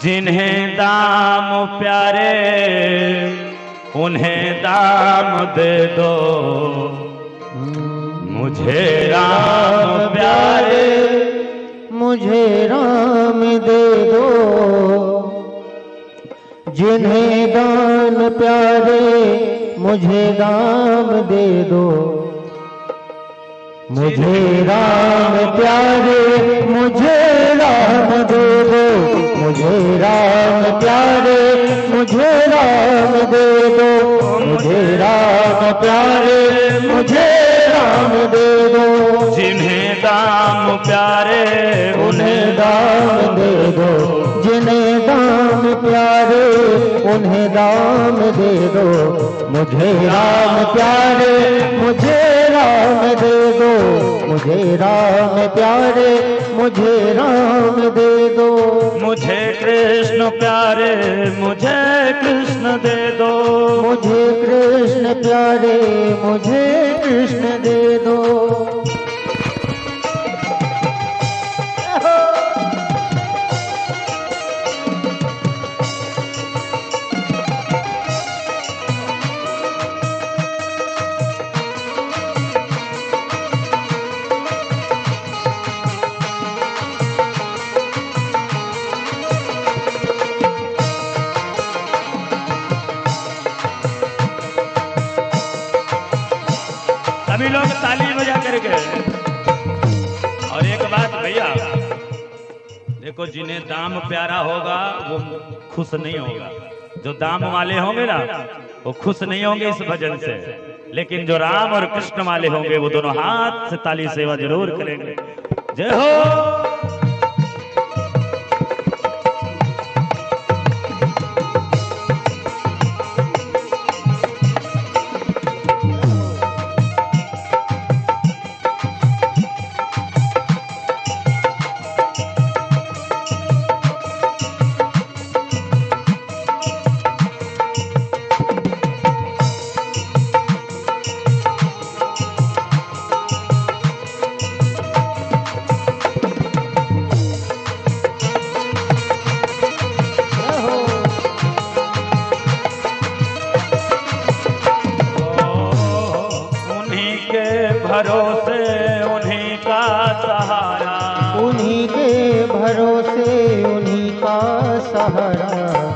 जिन्हें दाम प्यारे उन्हें दाम दे दो, मुझे राम प्यारे मुझे राम दे दो। जिन्हें दान प्यारे मुझे दाम दे दो, मुझे राम प्यारे मुझे राम दे दो, मुझे राम प्यारे मुझे राम दे दो, मुझे राम प्यारे मुझे राम दे दो। जिन्हें दाम प्यारे उन्हें दाम दे दो, जिन्हें दाम प्यारे उन्हें दाम दे दो, मुझे राम प्यारे मुझे राम दे दो, मुझे राम प्यारे मुझे राम दे दो। मुझे कृष्ण प्यारे मुझे कृष्ण दे दो, मुझे कृष्ण प्यारे मुझे कृष्ण दे दो। सभी लोग ताली बजा करके। और एक बात भैया देखो, जिन्हें दाम प्यारा होगा वो खुश नहीं होगा। जो दाम वाले होंगे ना वो खुश नहीं होंगे इस भजन से, लेकिन जो राम और कृष्ण वाले होंगे वो दोनों हाथ से ताली सेवा जरूर करेंगे। जय हो। भरोसे उन्हीं का सहारा, उन्हीं के भरोसे उन्हीं का सहारा,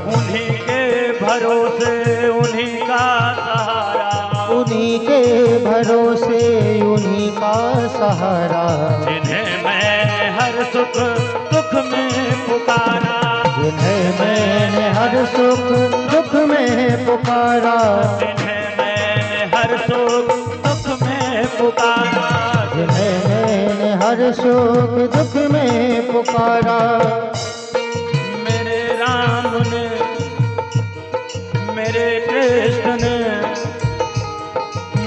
उन्हीं के भरोसे उन्हीं का सहारा, उन्हीं के भरोसे उन्हीं का सहारा। जिन्हें मैंने हर सुख दुख में पुकारा, जिन्हें मैंने हर सुख दुख में पुकारा, जिन्हें मैंने हर सुख दुख में पुकारा, जिन्हें मैंने हर सुख दुख में पुकारा। मेरे राम ने मेरे कृष्ण ने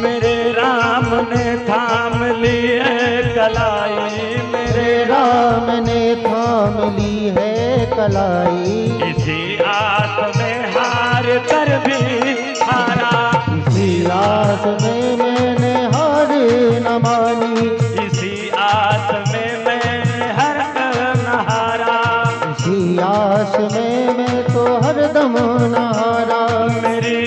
मेरे राम ने थाम ली है कलाई, मेरे राम ने थाम ली है कलाई। इसी आस में हार कर भी हारा, इसी आस में मैंने हार न मानी, इसी आस में मैंने हर न हारा, इसी आस में मैं तो हरदम न हारा। मेरी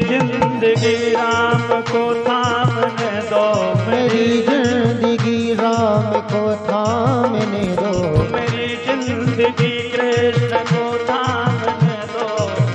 जिंदगी राम को थामने दो, मेरी जिंदगी राम को थामने दो, मेरी जिंदगी कृष्ण को थामने दो,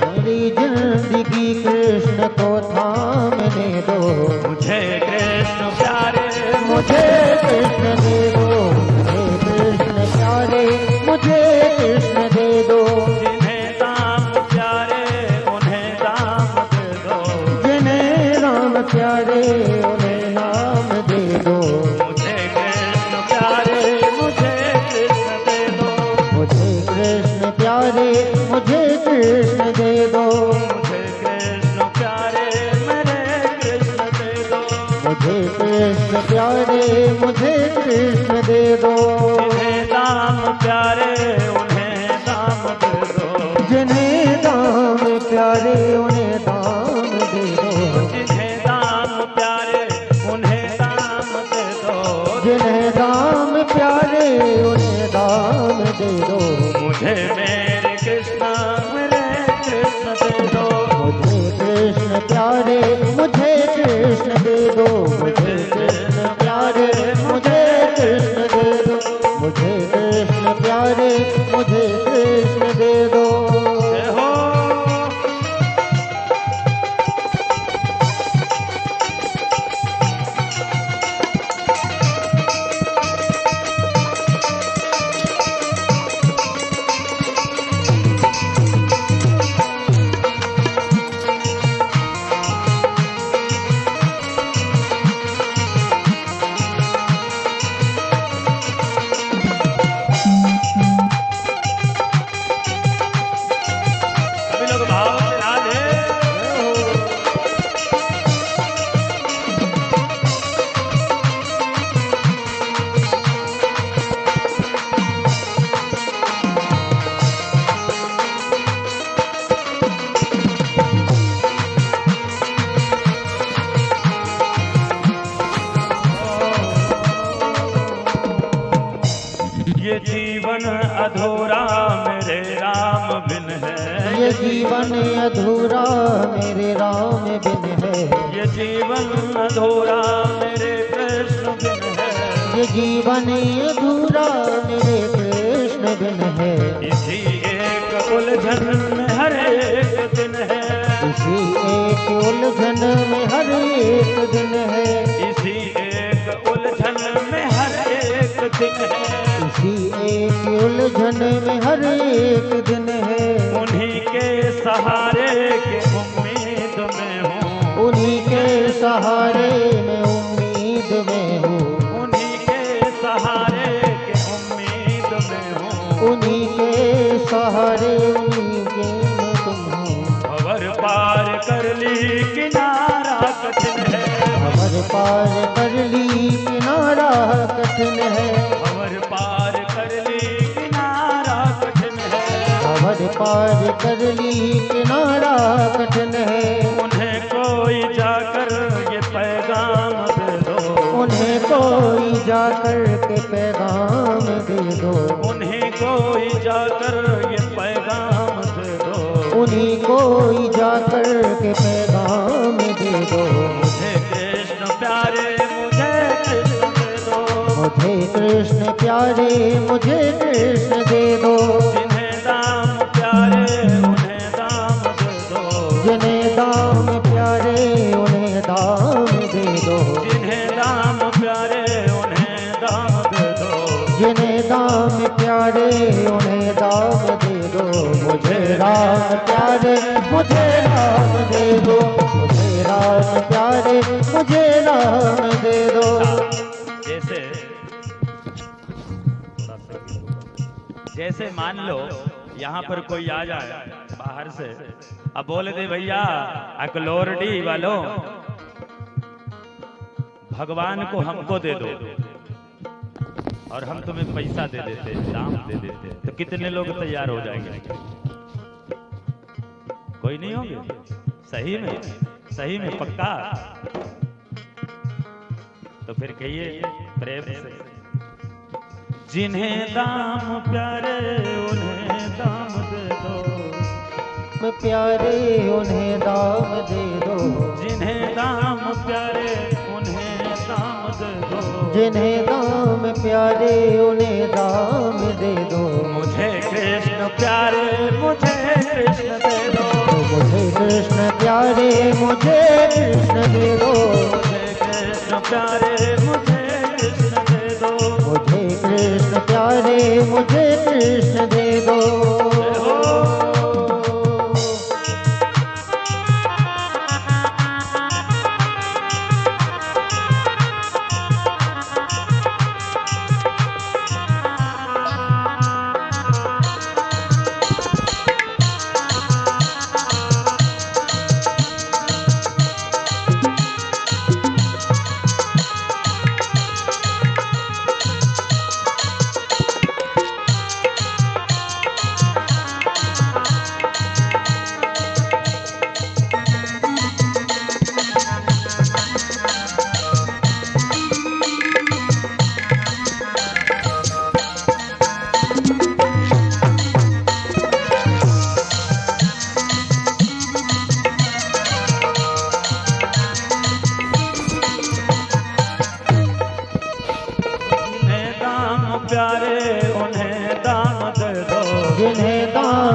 मेरी जिंदगी कृष्ण को थामने दो। मुझे कृष्ण प्यारे मुझे कृष्ण दे दो, मुझे कृष्ण प्यारे मुझे कृष्ण दे दो। जिन्हें दाम प्यारे उन्हें दाम दे दो, जिन्हें राम प्यारे उन्हें नाम दे दो। मुझे कृष्ण प्यारे मुझे कृष्ण दे दो, मुझे कृष्ण प्यारे मुझे कृष्ण दे दो, मुझे कृष्ण प्यारे मेरे कृष्ण दे दो, मुझे कृष्ण प्यारे मुझे कृष्ण दे दो। जिन्हें दाम प्यारे उन्हें दाम दे दो, जिन्हें दाम प्यारे उन्हें दाम दे दो, जिन्हें दाम प्यारे उन्हें दाम दे दो, जिन्हें दाम प्यारे उन्हें दाम दे दो, मुझे मेरे कृष्ण दे दो, मुझे कृष्ण प्यारे मुझे कृष्ण दे दो, मुझे कृष्ण प्यारे मुझे कृष्ण दे दो, मुझे कृष्ण प्यारे मुझे कृष्ण दे दो। जय हो। सभी लोग भाव से राधे। ये जीवन अधूरा मेरे राम बिन है, ये जीवन अधूरा मेरे राम बिन है, ये जीवन अधूरा मेरे कृष्ण बिन है, ये जीवन अधूरा मेरे कृष्ण बिन है, इसी एक उलझन में हर एक दिन है, इसी एक उलझन में हर एक दिन है, इसी एक उलझन में हर एक दिन है, इसी एक उलझन में हर एक दिन है, उन्हीं के सहारे के उम्मीद में हूँ, उन्हीं के सहारे में उम्मीद में हूँ, उन्हीं के सहारे के उम्मीद में हूँ, उन्हीं के सहारे उन्हीं के में तुम हो। भंवर पार कर ली किनारा कठिन है, भंवर पार कर ली किनारा कठिन है, भंवर पार कर ली किनारा कठिन है, भंवर पार कर ली किनारा कठिन है, उन्हें कोई जाकर ये पैगाम दे दो, उन्हें कोई जाकर के पैगाम दे दो, उन्हें कोई जाकर ये पैगाम दे दो, उन्हीं कोई जाकर के पैगाम दे दो। मुझे कृष्ण प्यारे मुझे कृष्ण दे दो, मुझे कृष्ण प्यारे मुझे कृष्ण दे दो, जिन्हें दाम प्यारे उन्हें दाम दे दो, जिन्हें दाम प्यारे उन्हें दाम दे दो, जिन्हें दाम प्यारे उन्हें दाम दे दो, जिन्हें दाम प्यारे उन्हें दाम दे दो। मुझे राम प्यारे मुझे राम दे दो, मुझे राम प्यारे मुझे राम दे दो। जैसे जैसे मान लो यहाँ पर कोई आ जाए बाहर से, अब बोले दे भैया अकलोरडी वालों भगवान को हमको दे दो और हम तुम्हें पैसा दे देते, दाम दे देते, तो कितने लोग तैयार हो जाएंगे? कोई नहीं होंगे? सही में पक्का? तो फिर कहिए प्रेम से, जिन्हें दाम प्यारे उन्हें दाम दे दो, प्यारे उन्हें दाम दे दो, जिन्हें दाम प्यारे उन्हें दाम दे दो, जिन्हें दाम प्यारे उन्हें दाम दे दो। मुझे कृष्ण प्यारे मुझे कृष्ण दे दो, मुझे कृष्ण प्यारे मुझे कृष्ण दे दो, मुझे कृष्ण प्यारे मुझे कृष्ण दे दो, मुझे कृष्ण प्यारे मुझे कृष्ण दे दो।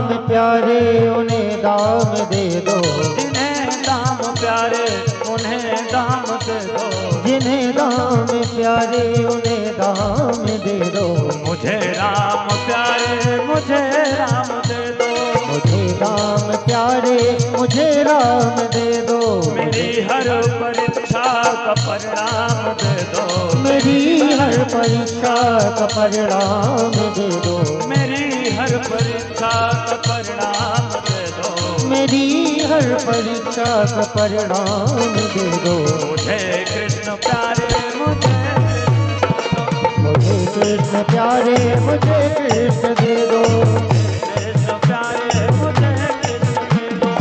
दाम प्यारे उन्हें दाम दे दो, जिन्हें दाम प्यारे उन्हें दाम दे दो, जिन्हें दाम प्यारे उन्हें दाम दे दो। मुझे राम प्यारे मुझे राम दे दो, मुझे दाम प्यारे मुझे राम दे दो। मेरी हर परीक्षा का परिणाम दे दो, मेरी हर परीक्षा का परिणाम दे दो, मेरी हर परीक्षा का परिणाम दे दो, मेरी हर परीक्षा का परिणाम दे दो। मुझे कृष्ण प्यारे मुझे कृष्ण प्यारे मुझे कृष्ण दे दो, कृष्ण प्यारे मुझे कृष्ण दे दो,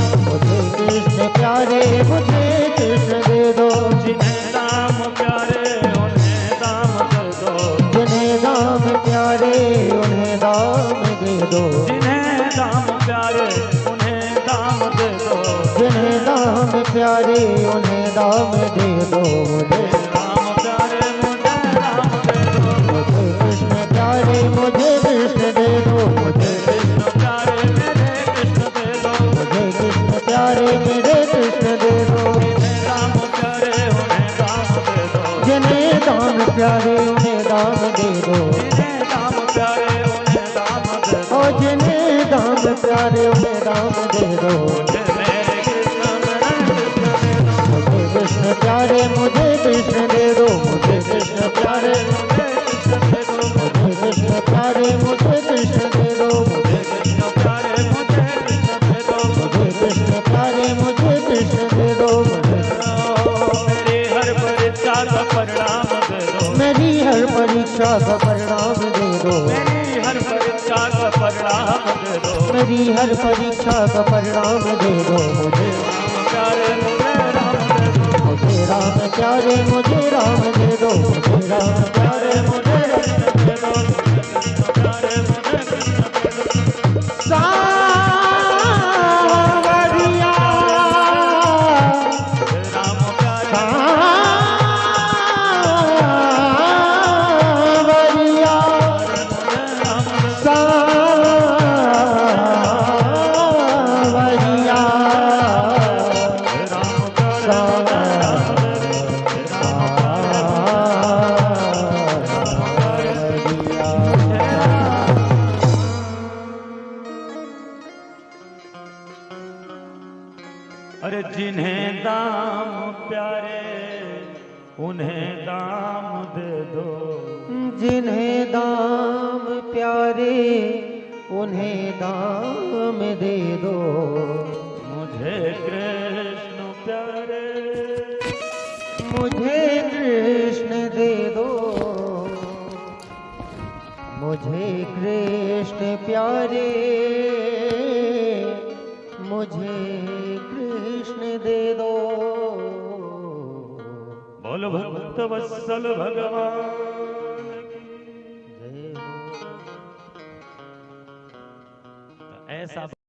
कृष्ण प्यारे मुझे कृष्ण दे दो। जिन्हें दाम प्यारे उन्हें दाम दे दो, जिन्हें दाम प्यारे उन्हें दाम दे दो, जिन्हें दाम प्यारे उन्हें दाम दे दो, जिन्हें दाम प्यारे उन्हें दाम दे दो। मुझे राम प्यारे मुझे राम दे दो, मुझे कृष्ण प्यारे मुझे कृष्ण दे दो, मुझे कृष्ण प्यारे मेरे कृष्ण दे दो, मुझे कृष्ण प्यारे मेरे कृष्ण दे दो। जिन्हें राम प्यारे उन्हें दाम दे दो, जिन्हें दाम प्यारे उन्हें दाम दे दो, जिन्हें दाम प्यारे उन्हें दाम दे दो, और जिन्हें दाम प्यारे उन्हें दाम दे दो। मुझे मेरे कृष्ण मेरे कृष्ण दे दो, मुझे कृष्ण प्यारे मुझे कृष्ण दे दो, मुझे कृष्ण प्यारे मुझे कृष्ण दे दो, मुझे कृष्ण प्यारे मुझे कृष्ण दे दो, मुझे कृष्ण प्यारे मुझे कृष्ण दे दो, मुझे कृष्ण प्यारे मुझे कृष्ण दे दो। मेरी हर परीक्षा का परिणाम दे दो, मेरी हर परीक्षा का परिणाम दे दो, मेरी हर परीक्षा का परिणाम दे दो, मेरी हर परीक्षा का परिणाम दे दो। मुझे राम प्यारे मुझे राम दे दो, मुझे राम प्यारे मुझे राम दे दो, मुझे राम प्यारे मुझे कृष्ण दे दो, कृष्ण प्यारे मुझे कृष्ण दे दो, सावरिया राम प्यारे सावरिया सावरिया अरे जिन्हें दाम प्यारे उन्हें दाम दे दो, जिन्हें दाम प्यारे उन्हें दाम दे दो। मुझे कृष्ण प्यारे मुझे कृष्ण दे दो, मुझे कृष्ण प्यारे मुझे कृष्ण दे दो। बोल भक्त वत्सल भगवान जय हो। ऐसा